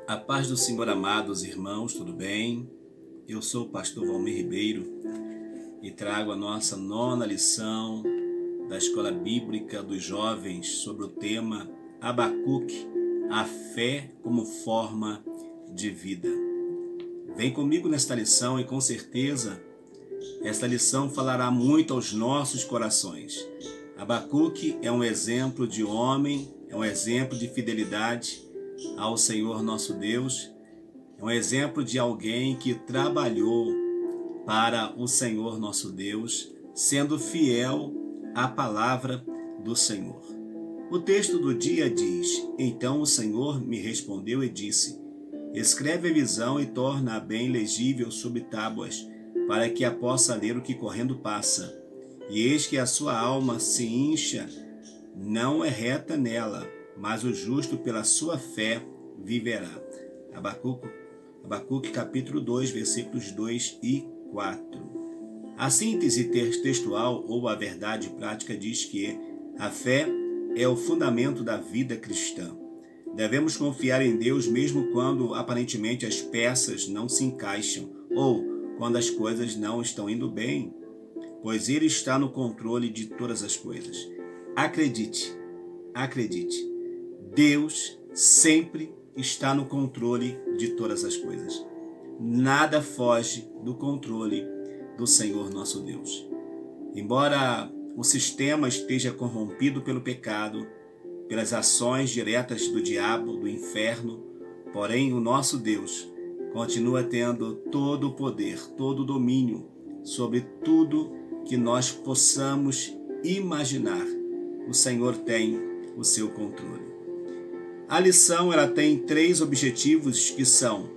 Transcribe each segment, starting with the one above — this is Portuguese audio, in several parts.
A paz do Senhor, amados irmãos, tudo bem? Eu sou o pastor Valmir Ribeiro e trago a nossa 9ª lição da Escola Bíblica dos Jovens sobre o tema Abacuque, a fé como forma de vida. Vem comigo nesta lição e com certeza esta lição falará muito aos nossos corações. Abacuque é um exemplo de homem, é um exemplo de fidelidade ao Senhor nosso Deus, é um exemplo de alguém que trabalhou para o Senhor nosso Deus, sendo fiel à palavra do Senhor. O texto do dia diz: Então o Senhor me respondeu e disse: Escreve a visão e torna-a bem legível sobre tábuas, para que a possa ler o que correndo passa. E eis que a sua alma se incha, não é reta nela, mas o justo pela sua fé viverá. Abacuque capítulo 2, versículos 2 e 4. A síntese textual ou a verdade prática diz que a fé é o fundamento da vida cristã. Devemos confiar em Deus mesmo quando aparentemente as peças não se encaixam ou quando as coisas não estão indo bem, pois Ele está no controle de todas as coisas. Acredite. Deus sempre está no controle de todas as coisas. Nada foge do controle do Senhor nosso Deus. Embora o sistema esteja corrompido pelo pecado, pelas ações diretas do diabo, do inferno, porém o nosso Deus continua tendo todo o poder, todo o domínio sobre tudo que nós possamos imaginar. O Senhor tem o seu controle. A lição ela tem 3 objetivos que são: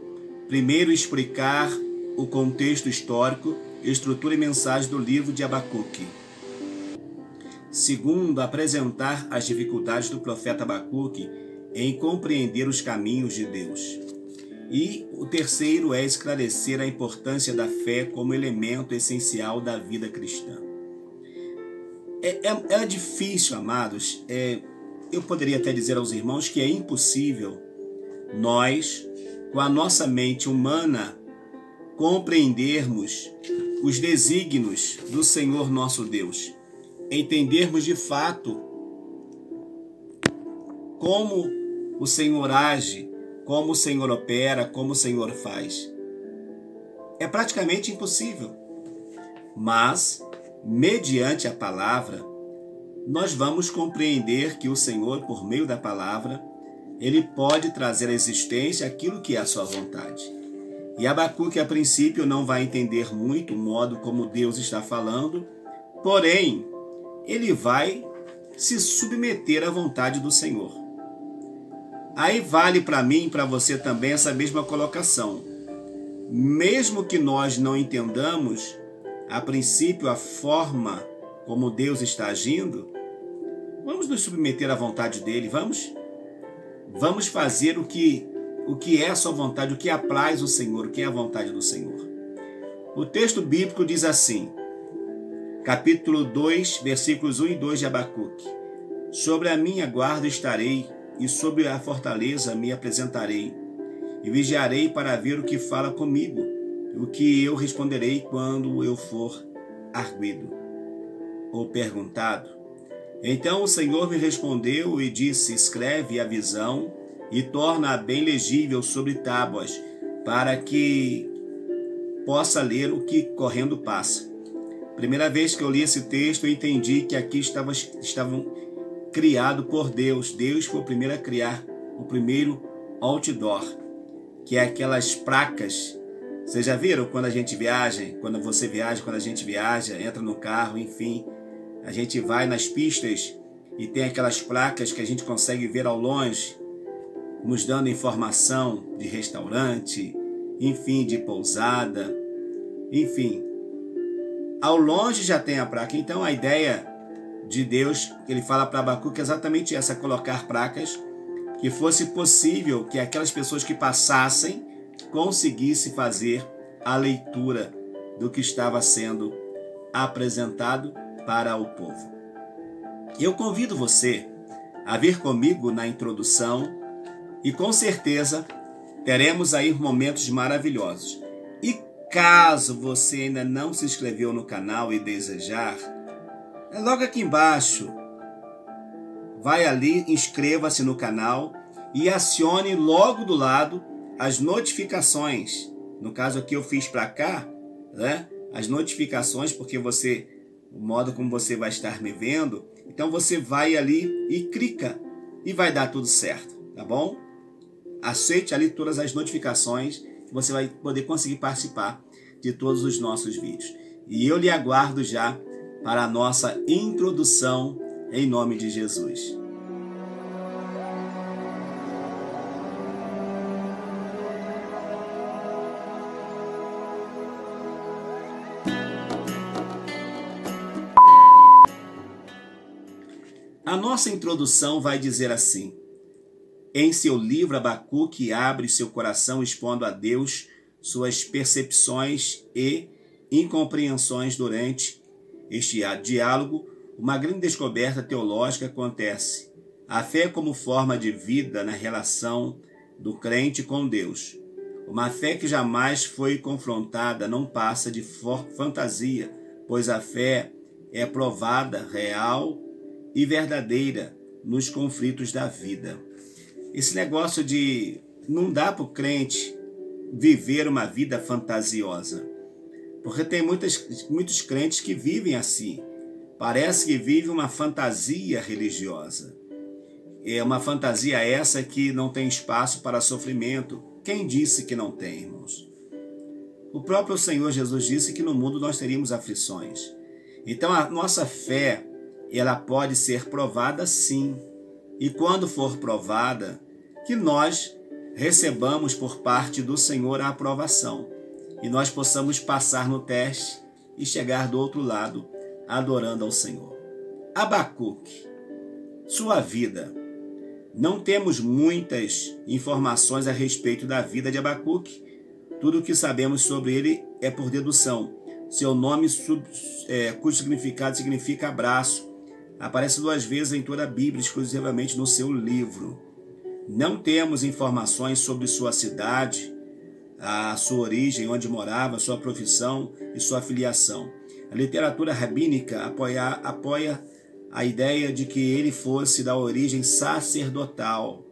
primeiro, explicar o contexto histórico, estrutura e mensagem do livro de Abacuque. Segundo, apresentar as dificuldades do profeta Abacuque em compreender os caminhos de Deus. E o terceiro é esclarecer a importância da fé como elemento essencial da vida cristã. É difícil, amados, eu poderia até dizer aos irmãos que é impossível nós, com a nossa mente humana, compreendermos os desígnios do Senhor nosso Deus, entendermos de fato como o Senhor age, como o Senhor opera, como o Senhor faz. É praticamente impossível. Mas, mediante a palavra, nós vamos compreender que o Senhor, por meio da palavra, Ele pode trazer à existência aquilo que é a sua vontade. E Abacuque, a princípio, não vai entender muito o modo como Deus está falando, porém, ele vai se submeter à vontade do Senhor. Aí vale para mim e para você também essa mesma colocação. Mesmo que nós não entendamos, a princípio, a forma como Deus está agindo, vamos nos submeter à vontade dele, vamos fazer o que é a sua vontade, o que apraz o Senhor, o que é a vontade do Senhor. O texto bíblico diz assim, capítulo 2, versículos 1 e 2 de Abacuque: Sobre a minha guarda estarei, e sobre a fortaleza me apresentarei, e vigiarei para ver o que fala comigo, o que eu responderei quando eu for arguido ou perguntado. Então o Senhor me respondeu e disse: Escreve a visão e torna-a bem legível sobre tábuas, para que possa ler o que correndo passa. Primeira vez que eu li esse texto, eu entendi que aqui estavam criados por Deus. Deus foi o primeiro a criar o primeiro outdoor, que é aquelas placas. Vocês já viram quando a gente viaja? Quando você viaja, quando a gente viaja, entra no carro, enfim, a gente vai nas pistas e tem aquelas placas que a gente consegue ver ao longe, nos dando informação de restaurante, enfim, de pousada, enfim. Ao longe já tem a placa. Então a ideia de Deus, que ele fala para Abacuque, é exatamente essa: colocar placas que fosse possível que aquelas pessoas que passassem conseguissem fazer a leitura do que estava sendo apresentado para o povo. Eu convido você a vir comigo na introdução e com certeza teremos aí momentos maravilhosos. E caso você ainda não se inscreveu no canal e desejar, é logo aqui embaixo. Vai ali, inscreva-se no canal e acione logo do lado as notificações. No caso aqui eu fiz para cá, né? As notificações, porque o modo como você vai estar me vendo, então você vai ali e clica e vai dar tudo certo, tá bom? Aceite ali todas as notificações, que você vai poder conseguir participar de todos os nossos vídeos. E eu lhe aguardo já para a nossa introdução em nome de Jesus. A nossa introdução vai dizer assim: em seu livro, Abacuque abre seu coração expondo a Deus suas percepções e incompreensões. Durante este diálogo, uma grande descoberta teológica acontece. A fé como forma de vida na relação do crente com Deus. Uma fé que jamais foi confrontada, não passa de fantasia, pois a fé é provada, real e verdadeira nos conflitos da vida. Esse negócio de não dá para o crente viver uma vida fantasiosa, porque tem muitos crentes que vivem assim. Parece que vive uma fantasia religiosa. É uma fantasia essa que não tem espaço para sofrimento. Quem disse que não tem, irmãos? O próprio Senhor Jesus disse que no mundo nós teríamos aflições. Então a nossa fé, ela pode ser provada sim. E quando for provada, que nós recebamos por parte do Senhor a aprovação. E nós possamos passar no teste e chegar do outro lado adorando ao Senhor. Abacuque, sua vida. Não temos muitas informações a respeito da vida de Abacuque. Tudo o que sabemos sobre ele é por dedução. Seu nome, cujo significado significa abraço, aparece 2 vezes em toda a Bíblia, exclusivamente no seu livro. Não temos informações sobre sua cidade, a sua origem, onde morava, sua profissão e sua filiação. A literatura rabínica apoia a ideia de que ele fosse da origem sacerdotal,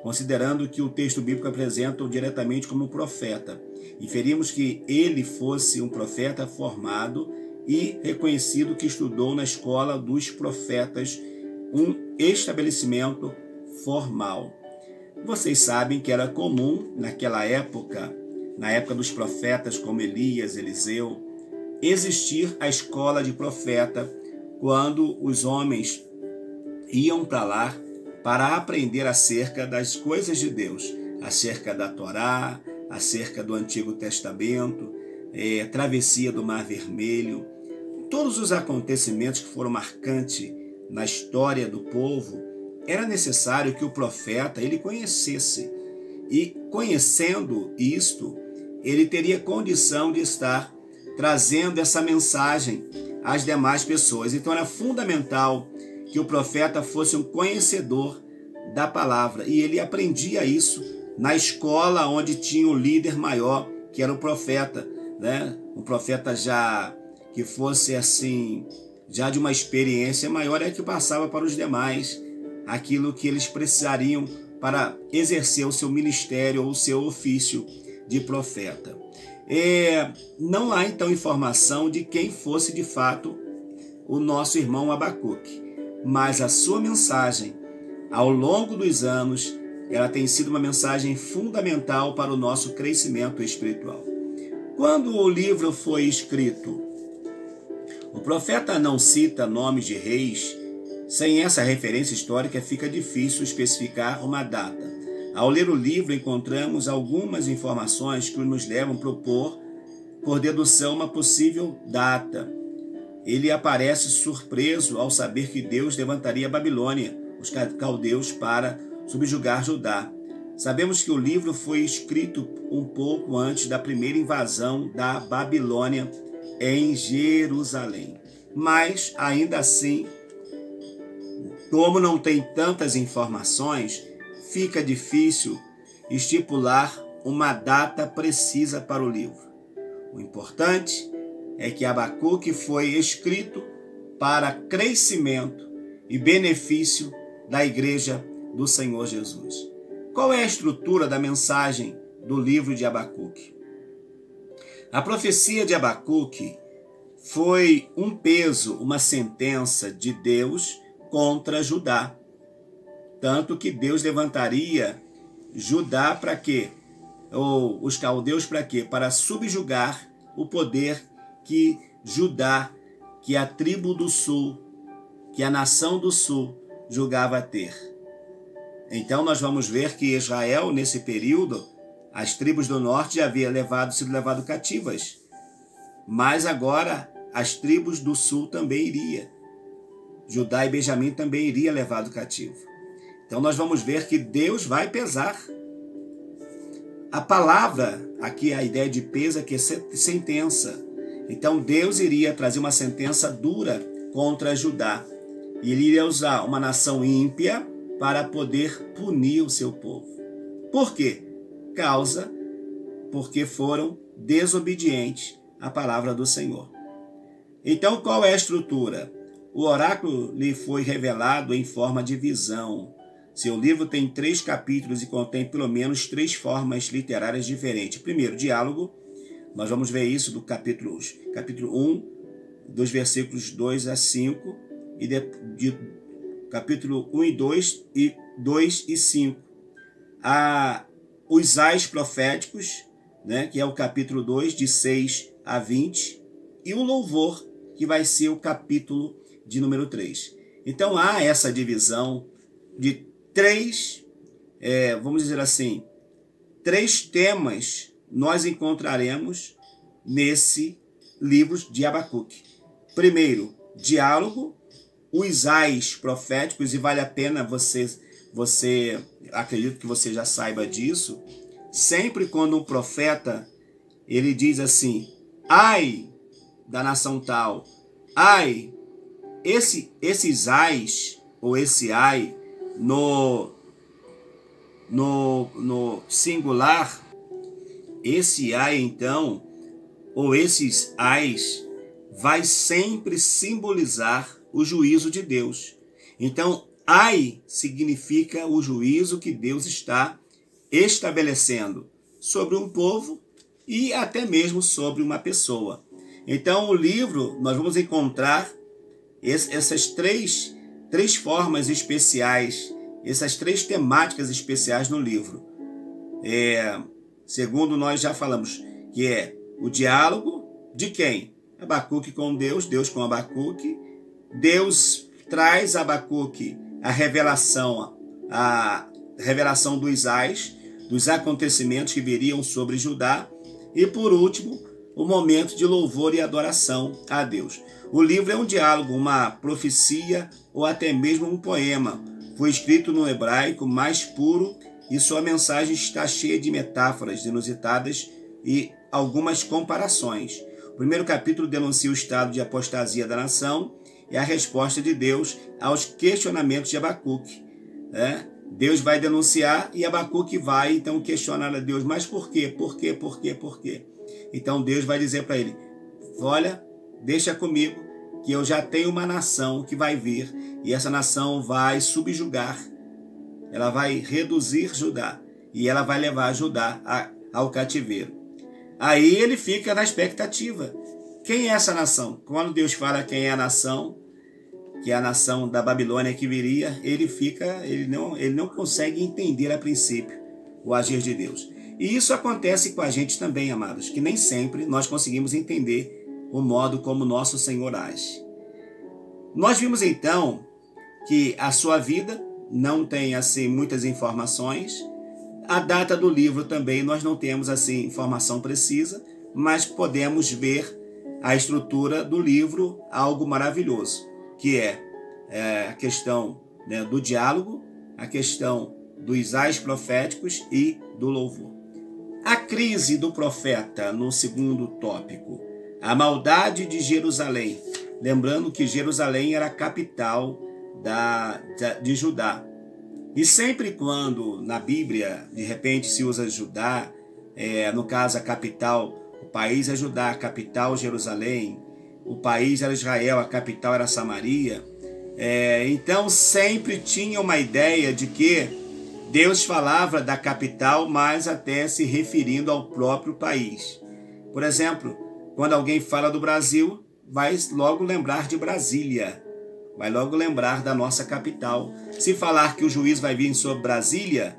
considerando que o texto bíblico apresenta-o diretamente como profeta. Inferimos que ele fosse um profeta formado e reconhecido que estudou na escola dos profetas, um estabelecimento formal. Vocês sabem que era comum naquela época, na época dos profetas como Elias, Eliseu, existir a escola de profeta quando os homens iam para lá para aprender acerca das coisas de Deus, acerca da Torá, acerca do Antigo Testamento, travessia do Mar Vermelho, todos os acontecimentos que foram marcantes na história do povo. Era necessário que o profeta ele conhecesse, e conhecendo isto, ele teria condição de estar trazendo essa mensagem às demais pessoas. Então era fundamental que o profeta fosse um conhecedor da palavra, e ele aprendia isso na escola onde tinha o líder maior, que era o profeta, né? Um profeta já que fosse assim, já de uma experiência maior, é que passava para os demais aquilo que eles precisariam para exercer o seu ministério ou o seu ofício de profeta. Não há então informação de quem fosse de fato o nosso irmão Abacuque, mas a sua mensagem, ao longo dos anos, ela tem sido uma mensagem fundamental para o nosso crescimento espiritual. Quando o livro foi escrito, o profeta não cita nomes de reis. Sem essa referência histórica, fica difícil especificar uma data. Ao ler o livro, encontramos algumas informações que nos levam a propor, por dedução, uma possível data. Ele aparece surpreso ao saber que Deus levantaria a Babilônia, os caldeus, para subjugar Judá. Sabemos que o livro foi escrito um pouco antes da primeira invasão da Babilônia em Jerusalém. Mas, ainda assim, como não tem tantas informações, fica difícil estipular uma data precisa para o livro. O importante é que Abacuque foi escrito para crescimento e benefício da Igreja do Senhor Jesus. Qual é a estrutura da mensagem do livro de Abacuque? A profecia de Abacuque foi um peso, uma sentença de Deus contra Judá. Tanto que Deus levantaria Judá para quê? Ou os caldeus para quê? Para subjugar o poder que Judá, que a tribo do sul, que a nação do sul julgava ter. Então nós vamos ver que Israel, nesse período, as tribos do norte já haviam sido levadas cativas. Mas agora as tribos do sul também iriam. Judá e Benjamim também iriam levado cativo. Então nós vamos ver que Deus vai pesar. A palavra, aqui a ideia de peso é que é sentença. Então Deus iria trazer uma sentença dura contra Judá. E ele iria usar uma nação ímpia para poder punir o seu povo. Por quê? Porque foram desobedientes à palavra do Senhor. Então qual é a estrutura? O oráculo lhe foi revelado em forma de visão. Seu livro tem 3 capítulos e contém pelo menos 3 formas literárias diferentes. Primeiro, diálogo. Nós vamos ver isso do capítulo 1, dos versículos 2 a 5, e de capítulo 1 e 2 e 5. Os ais proféticos, né, que é o capítulo 2, de 6 a 20, e o louvor, que vai ser o capítulo de número 3. Então há essa divisão de 3, vamos dizer assim, 3 temas nós encontraremos nesse livro de Abacuque. Primeiro, diálogo, os ais proféticos, e vale a pena você, acredito que você já saiba disso, sempre quando um profeta, ele diz assim, ai da nação tal, ai, esses ais, ou esse ai, no singular, esse ai então, ou esses ais, vai sempre simbolizar o juízo de Deus. Então, ai significa o juízo que Deus está estabelecendo sobre um povo e até mesmo sobre uma pessoa. Então, o livro, nós vamos encontrar essas três formas especiais, essas 3 temáticas especiais no livro. Segundo nós já falamos, que é o diálogo de quem? Abacuque com Deus, Deus com Abacuque. Deus traz a Abacuque a revelação dos ais, dos acontecimentos que viriam sobre Judá. E por último, o momento de louvor e adoração a Deus. O livro é um diálogo, uma profecia ou até mesmo um poema. Foi escrito no hebraico mais puro e sua mensagem está cheia de metáforas inusitadas e algumas comparações. O primeiro capítulo denuncia o estado de apostasia da nação e a resposta de Deus aos questionamentos de Abacuque. Deus vai denunciar e Abacuque vai então questionar a Deus, mas por quê? Por quê? Por quê? Por quê? Então Deus vai dizer para ele, olha, deixa comigo que eu já tenho uma nação que vai vir e essa nação vai subjugar, ela vai reduzir Judá e ela vai levar Judá ao cativeiro. Aí ele fica na expectativa. Quem é essa nação? Quando Deus fala quem é a nação, que é a nação da Babilônia que viria, ele não consegue entender a princípio o agir de Deus. E isso acontece com a gente também, amados, que nem sempre nós conseguimos entender o modo como nosso Senhor age. Nós vimos então que a sua vida não tem assim muitas informações. A data do livro também nós não temos assim informação precisa, mas podemos ver a estrutura do livro, algo maravilhoso, que é a questão, né, do diálogo, a questão dos ais proféticos e do louvor. A crise do profeta no segundo tópico, a maldade de Jerusalém. Lembrando que Jerusalém era a capital de Judá. E sempre quando na Bíblia, de repente, se usa Judá, no caso a capital, o país é Judá, a capital Jerusalém, o país era Israel, a capital era Samaria, então sempre tinha uma ideia de que Deus falava da capital, mas até se referindo ao próprio país. Por exemplo, quando alguém fala do Brasil, vai logo lembrar de Brasília, vai logo lembrar da nossa capital. Se falar que o juízo vai vir sobre Brasília,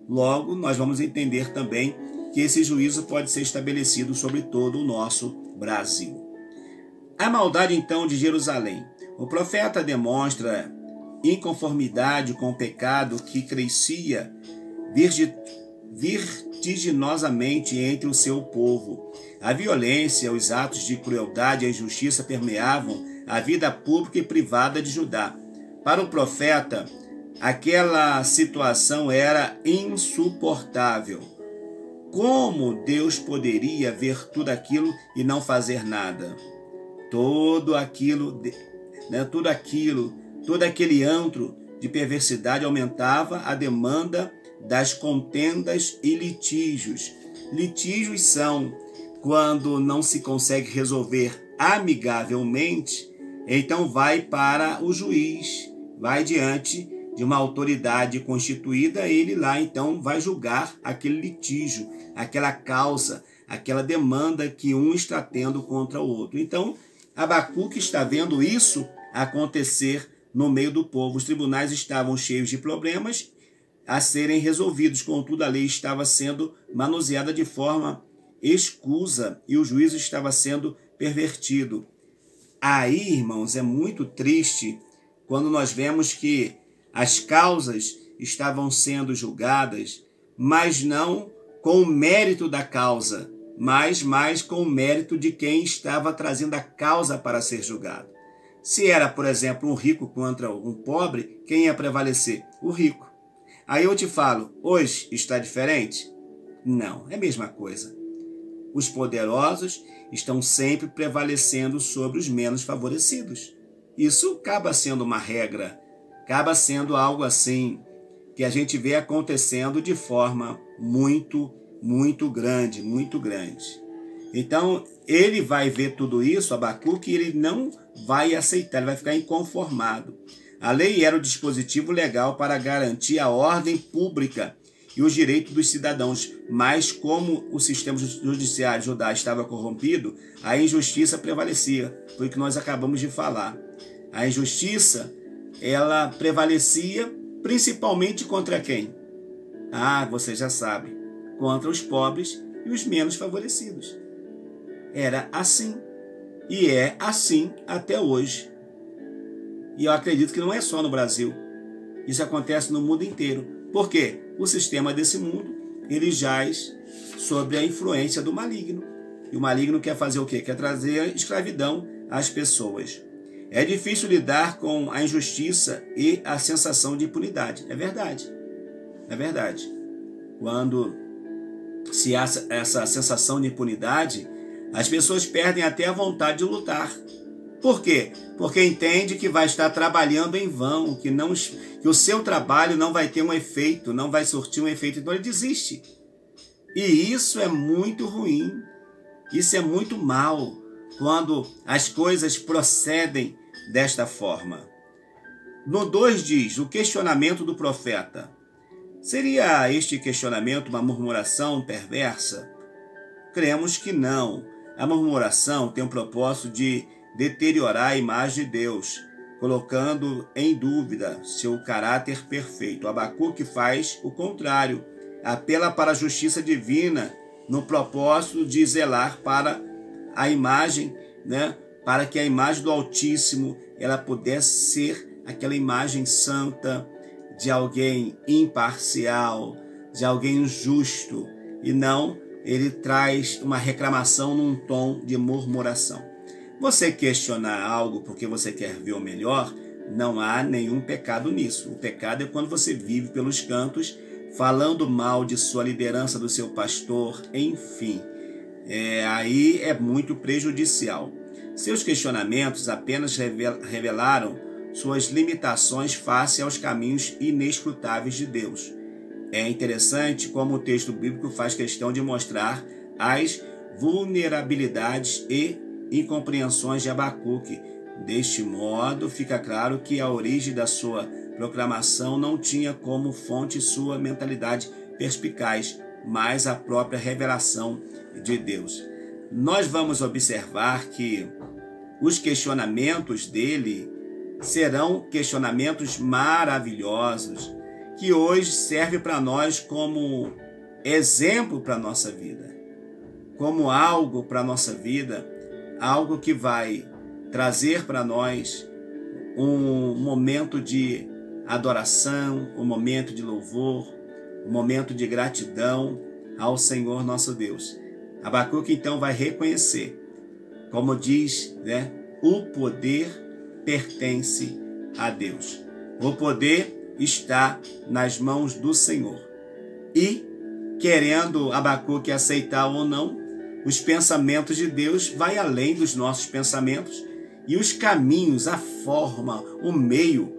logo nós vamos entender também que esse juízo pode ser estabelecido sobre todo o nosso Brasil. A maldade então de Jerusalém. O profeta demonstra inconformidade com o pecado que crescia vertiginosamente entre o seu povo. A violência, os atos de crueldade e a injustiça permeavam a vida pública e privada de Judá. Para o profeta, aquela situação era insuportável. Como Deus poderia ver tudo aquilo e não fazer nada? Todo aquele antro de perversidade aumentava a demanda das contendas e litígios. Litígios são quando não se consegue resolver amigavelmente, então vai para o juiz, vai diante de uma autoridade constituída, ele lá então vai julgar aquele litígio, aquela causa, aquela demanda que um está tendo contra o outro. Então, Abacuque está vendo isso acontecer no meio do povo. Os tribunais estavam cheios de problemas a serem resolvidos, contudo a lei estava sendo manuseada de forma escusa e o juízo estava sendo pervertido. Aí, irmãos, é muito triste quando nós vemos que as causas estavam sendo julgadas, mas não com o mérito da causa, mas mais com o mérito de quem estava trazendo a causa para ser julgado. Se era, por exemplo, um rico contra um pobre, quem ia prevalecer? O rico. Aí eu te falo, hoje está diferente? Não, é a mesma coisa. Os poderosos estão sempre prevalecendo sobre os menos favorecidos. Isso acaba sendo uma regra, acaba sendo algo assim que a gente vê acontecendo de forma muito grande, muito grande. Então, ele vai ver tudo isso, Abacuque, e ele não vai aceitar, ele vai ficar inconformado. A lei era o dispositivo legal para garantir a ordem pública e os direitos dos cidadãos, mas como o sistema judiciário de Judá estava corrompido, a injustiça prevalecia, foi o que nós acabamos de falar. A injustiça, ela prevalecia principalmente contra quem? Você já sabe, contra os pobres e os menos favorecidos. Era assim, e é assim até hoje. E eu acredito que não é só no Brasil, isso acontece no mundo inteiro. Por quê? O sistema desse mundo, ele jaz sobre a influência do maligno. E o maligno quer fazer o quê? Quer trazer escravidão às pessoas. É difícil lidar com a injustiça e a sensação de impunidade. É verdade. É verdade. Quando se há essa sensação de impunidade, as pessoas perdem até a vontade de lutar. Por quê? Porque entende que vai estar trabalhando em vão, que o seu trabalho não vai ter um efeito, não vai surtir um efeito, então ele desiste. E isso é muito ruim, isso é muito mal, quando as coisas procedem desta forma. No 2 diz, o questionamento do profeta. Seria este questionamento uma murmuração perversa? Cremos que não. A murmuração tem o propósito de deteriorar a imagem de Deus, colocando em dúvida seu caráter perfeito. Abacuque faz o contrário, apela para a justiça divina no propósito de zelar para a imagem, para que a imagem do Altíssimo ela pudesse ser aquela imagem santa de alguém imparcial, de alguém justo, e não ele traz uma reclamação num tom de murmuração. Você questionar algo porque você quer ver o melhor, não há nenhum pecado nisso. O pecado é quando você vive pelos cantos, falando mal de sua liderança, do seu pastor, enfim. Aí é muito prejudicial. Seus questionamentos apenas revelaram suas limitações face aos caminhos inescrutáveis de Deus. É interessante como o texto bíblico faz questão de mostrar as vulnerabilidades e incompreensões de Abacuque. Deste modo, fica claro que a origem da sua proclamação não tinha como fonte sua mentalidade perspicaz, mas a própria revelação de Deus. Nós vamos observar que os questionamentos dele serão questionamentos maravilhosos, que hoje servem para nós como exemplo para a nossa vida, como algo para a nossa vida, algo que vai trazer para nós um momento de adoração, um momento de louvor, um momento de gratidão ao Senhor nosso Deus. Abacuque então vai reconhecer, como diz, o poder pertence a Deus. O poder está nas mãos do Senhor. E, querendo Abacuque aceitar ou não, os pensamentos de Deus vai além dos nossos pensamentos, e os caminhos, a forma, o meio,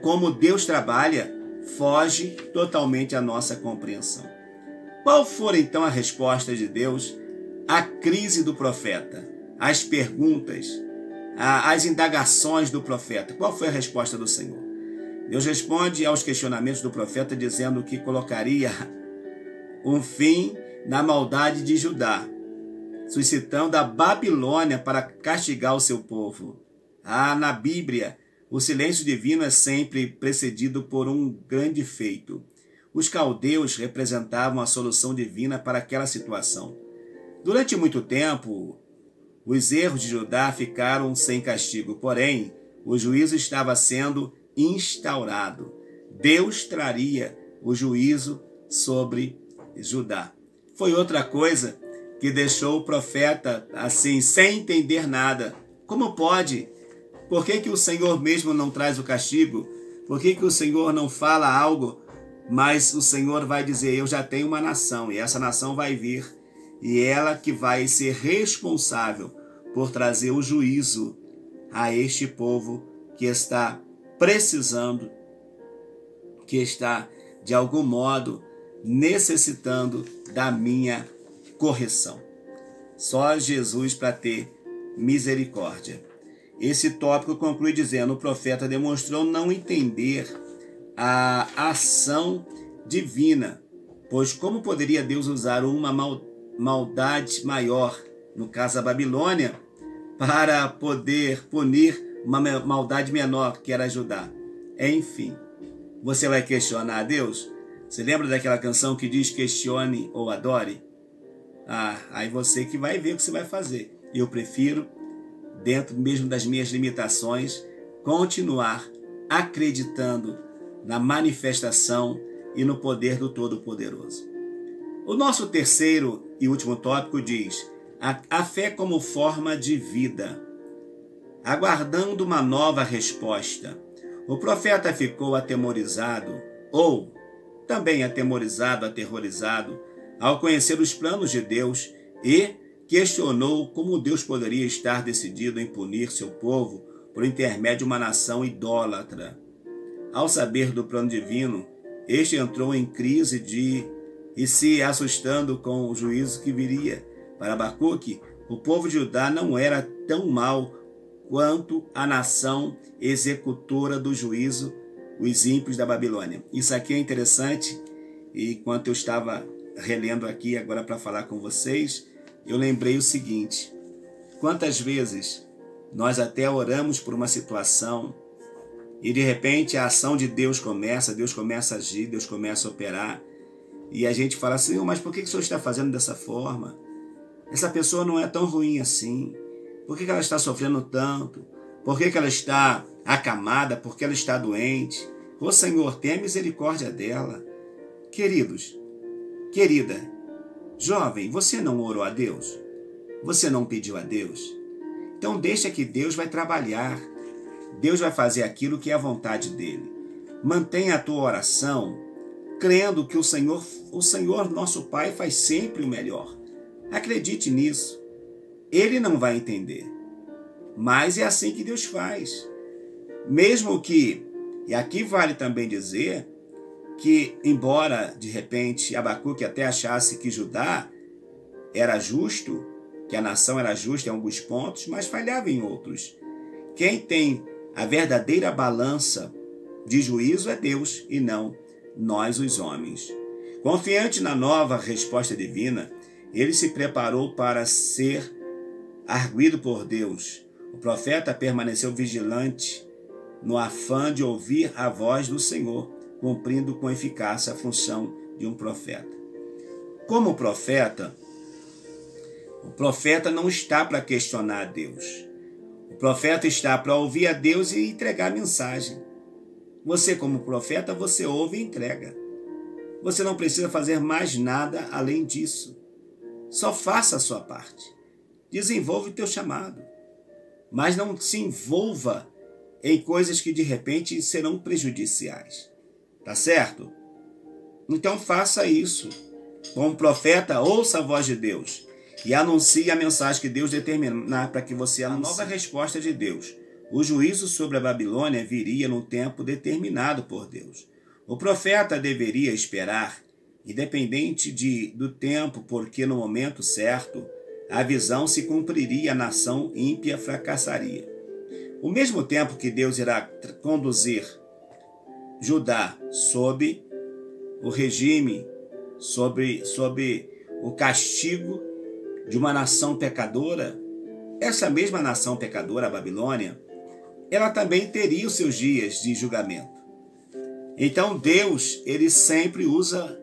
como Deus trabalha, foge totalmente à nossa compreensão. Qual for então a resposta de Deus à crise do profeta, às perguntas, às indagações do profeta? Qual foi a resposta do Senhor? Deus responde aos questionamentos do profeta dizendo que colocaria um fim na maldade de Judá, suscitando a Babilônia para castigar o seu povo. Na Bíblia, o silêncio divino é sempre precedido por um grande feito. Os caldeus representavam a solução divina para aquela situação. Durante muito tempo, os erros de Judá ficaram sem castigo, porém, o juízo estava sendo instaurado. Deus traria o juízo sobre Judá. Foi outra coisa que deixou o profeta assim, sem entender nada. Como pode? Por que o Senhor mesmo não traz o castigo? Por que o Senhor não fala algo? Mas o Senhor vai dizer, eu já tenho uma nação, e essa nação vai vir, e ela que vai ser responsável por trazer o juízo a este povo que está precisando, que está, de algum modo, necessitando da minha correção. Só Jesus para ter misericórdia. Esse tópico conclui dizendo, o profeta demonstrou não entender a ação divina, pois como poderia Deus usar uma maldade maior, no caso a Babilônia, para poder punir uma maldade menor, que era Judá? Enfim, você vai questionar a Deus? Você lembra daquela canção que diz questione ou adore? Aí você que vai ver o que você vai fazer. Eu prefiro, dentro mesmo das minhas limitações, continuar acreditando na manifestação e no poder do Todo-Poderoso. O nosso terceiro e último tópico diz, a fé como forma de vida. Aguardando uma nova resposta, o profeta ficou atemorizado, ou também aterrorizado, ao conhecer os planos de Deus e questionou como Deus poderia estar decidido em punir seu povo por intermédio de uma nação idólatra. Ao saber do plano divino, este entrou em crise e se assustando com o juízo que viria. Para Abacuque, o povo de Judá não era tão mau quanto a nação executora do juízo, os ímpios da Babilônia. Isso aqui é interessante, e enquanto eu estava relendo aqui agora para falar com vocês, eu lembrei o seguinte, quantas vezes nós até oramos por uma situação e de repente a ação de Deus começa a agir, Deus começa a operar, e a gente fala assim, mas por que o Senhor está fazendo dessa forma? Essa pessoa não é tão ruim assim. Por que ela está sofrendo tanto? Por que ela está acamada? Por que ela está doente? Ô Senhor, tenha misericórdia dela. Queridos, querida, jovem, você não orou a Deus? Você não pediu a Deus? Então deixa que Deus vai trabalhar. Deus vai fazer aquilo que é a vontade dele. Mantenha a tua oração, crendo que o Senhor nosso Pai faz sempre o melhor. Acredite nisso. Ele não vai entender, mas é assim que Deus faz. Mesmo que, e aqui vale também dizer, que embora de repente Abacuque até achasse que Judá era justo, que a nação era justa em alguns pontos, mas falhava em outros. Quem tem a verdadeira balança de juízo é Deus e não nós, os homens. Confiante na nova resposta divina, ele se preparou para ser arguido por Deus. O profeta permaneceu vigilante no afã de ouvir a voz do Senhor, cumprindo com eficácia a função de um profeta. Como profeta, o profeta não está para questionar a Deus. O profeta está para ouvir a Deus e entregar a mensagem. Você, como profeta, você ouve e entrega. Você não precisa fazer mais nada além disso. Só faça a sua parte. Desenvolva o teu chamado. Mas não se envolva em coisas que de repente serão prejudiciais. Tá certo? Então faça isso. Como profeta, ouça a voz de Deus e anuncie a mensagem que Deus determinar para que você anuncie. A nova resposta de Deus. O juízo sobre a Babilônia viria num tempo determinado por Deus. O profeta deveria esperar, independente do tempo, porque no momento certo, a visão se cumpriria, a nação ímpia fracassaria. O mesmo tempo que Deus irá conduzir Judá sob o regime, sob o castigo de uma nação pecadora, essa mesma nação pecadora, a Babilônia, ela também teria os seus dias de julgamento. Então Deus, ele sempre usa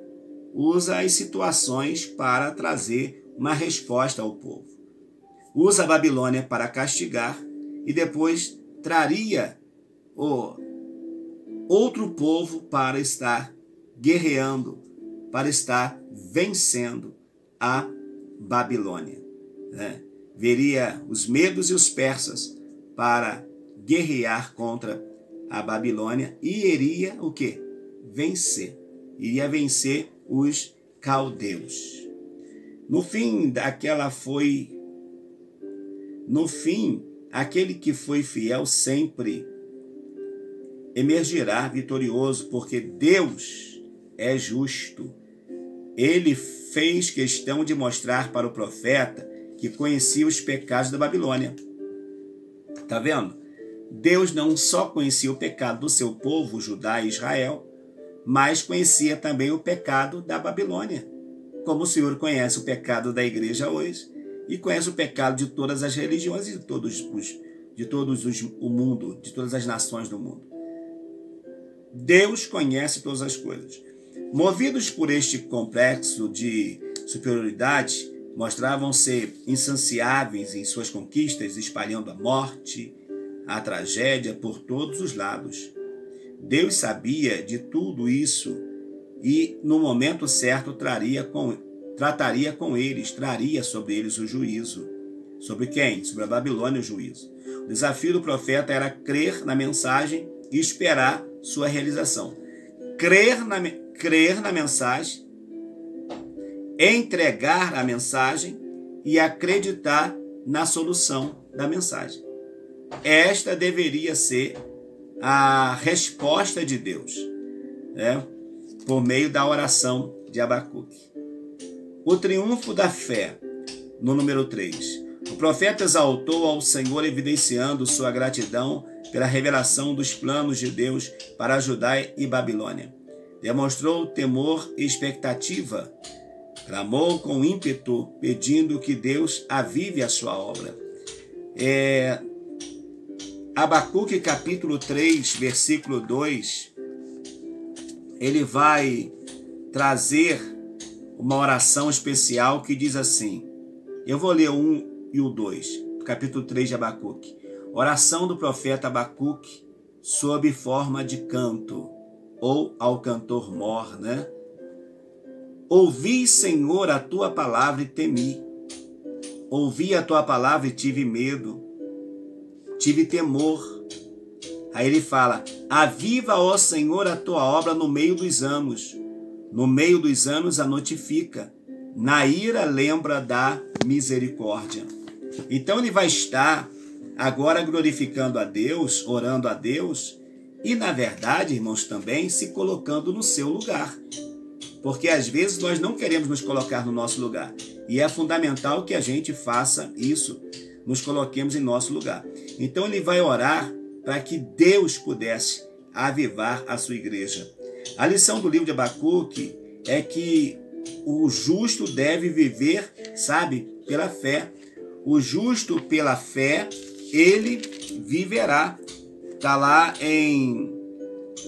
as situações para trazer uma resposta ao povo. Usa a Babilônia para castigar e depois traria outro povo para estar guerreando, para estar vencendo a Babilônia. Veria os medos e os persas para guerrear contra a Babilônia e iria o quê? Vencer. Iria vencer os caldeus. No fim, aquele que foi fiel sempre emergirá vitorioso, porque Deus é justo. Ele fez questão de mostrar para o profeta que conhecia os pecados da Babilônia. Tá vendo? Deus não só conhecia o pecado do seu povo, Judá e Israel, mas conhecia também o pecado da Babilônia. Como o Senhor conhece o pecado da igreja hoje e conhece o pecado de todas as religiões e de o mundo, de todas as nações do mundo. Deus conhece todas as coisas. Movidos por este complexo de superioridade, mostravam-se insaciáveis em suas conquistas, espalhando a morte, a tragédia por todos os lados. Deus sabia de tudo isso e, no momento certo, trataria sobre eles o juízo. Sobre quem? Sobre a Babilônia o juízo. O desafio do profeta era crer na mensagem e esperar sua realização. Crer na mensagem, entregar a mensagem e acreditar na solução da mensagem. Esta deveria ser a resposta de Deus, por meio da oração de Abacuque. O triunfo da fé, no número 3. O profeta exaltou ao Senhor, evidenciando sua gratidão pela revelação dos planos de Deus para Judá e Babilônia. Demonstrou temor e expectativa. Clamou com ímpeto, pedindo que Deus avive a sua obra. Abacuque capítulo 3, versículo 2, ele vai trazer uma oração especial que diz assim, eu vou ler o 1 e o 2, capítulo 3 de Abacuque. Oração do profeta Abacuque sob forma de canto, ou ao cantor mor, Ouvi, Senhor, a tua palavra e temi. Ouvi a tua palavra e tive medo. Tive temor. Aí ele fala, aviva, ó Senhor, a tua obra no meio dos anos. No meio dos anos a notifica. Na ira lembra da misericórdia. Então ele vai estar agora glorificando a Deus, orando a Deus e, na verdade, irmãos, também se colocando no seu lugar. Porque às vezes nós não queremos nos colocar no nosso lugar. E é fundamental que a gente faça isso, nos coloquemos em nosso lugar. Então ele vai orar para que Deus pudesse avivar a sua igreja. A lição do livro de Abacuque é que o justo deve viver, sabe, pela fé. O justo pela fé, ele viverá. Está lá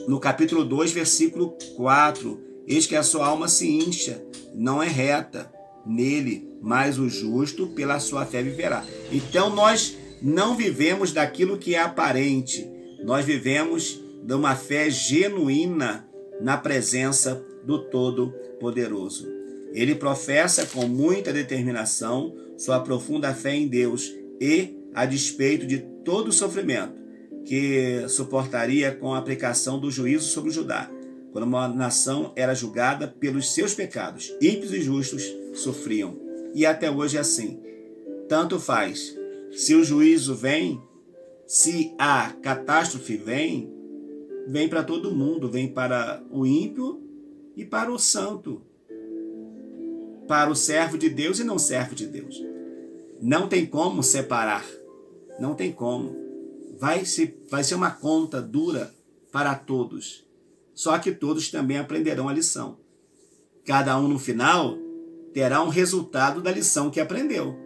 no capítulo 2, versículo 4. Eis que a sua alma se incha, não é reta nele, mas o justo pela sua fé viverá. Então nós não vivemos daquilo que é aparente. Nós vivemos de uma fé genuína na presença do Todo-Poderoso. Ele professa com muita determinação sua profunda fé em Deus e, a despeito de todo o sofrimento que suportaria com a aplicação do juízo sobre Judá, quando uma nação era julgada pelos seus pecados, ímpios e justos sofriam. E até hoje é assim. Tanto faz. Se o juízo vem, se a catástrofe vem para todo mundo, vem para o ímpio e para o santo, para o servo de Deus e não servo de Deus. Não tem como separar, não tem como. Vai ser uma conta dura para todos. Só que todos também aprenderão a lição. Cada um no final terá um resultado da lição que aprendeu,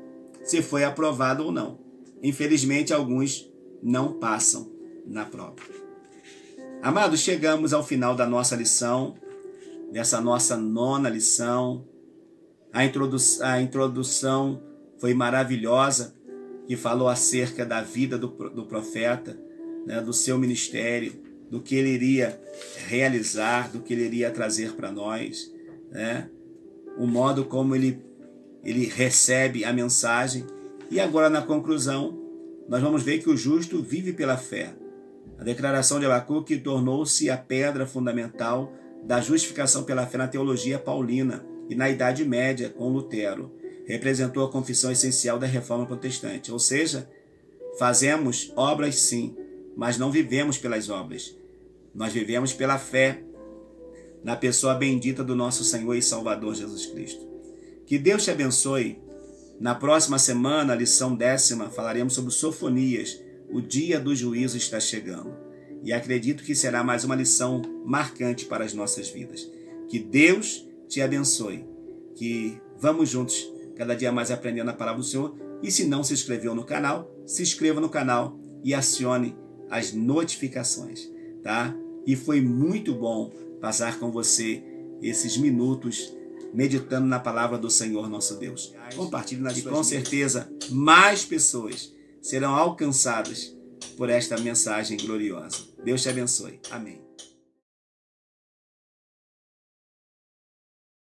se foi aprovado ou não. Infelizmente, alguns não passam na prova. Amados, chegamos ao final da nossa lição, dessa nossa 9ª lição. A introdução foi maravilhosa, que falou acerca da vida do profeta, né, do seu ministério, do que ele iria realizar, do que ele iria trazer para nós, né? O modo como ele recebe a mensagem. E agora, na conclusão, nós vamos ver que o justo vive pela fé. A declaração de Abacuque tornou-se a pedra fundamental da justificação pela fé na teologia paulina e na Idade Média com Lutero. Representou a confissão essencial da Reforma Protestante. Ou seja, fazemos obras sim, mas não vivemos pelas obras. Nós vivemos pela fé na pessoa bendita do nosso Senhor e Salvador Jesus Cristo. Que Deus te abençoe. Na próxima semana, a lição 10ª, falaremos sobre Sofonias. O dia do juízo está chegando. E acredito que será mais uma lição marcante para as nossas vidas. Que Deus te abençoe. Que vamos juntos, cada dia mais aprendendo a palavra do Senhor. E se não se inscreveu no canal, se inscreva no canal e acione as notificações, tá? E foi muito bom passar com você esses minutos meditando na palavra do Senhor nosso Deus. Compartilhe nas suas vidas. Com certeza mais pessoas serão alcançadas por esta mensagem gloriosa. Deus te abençoe. Amém.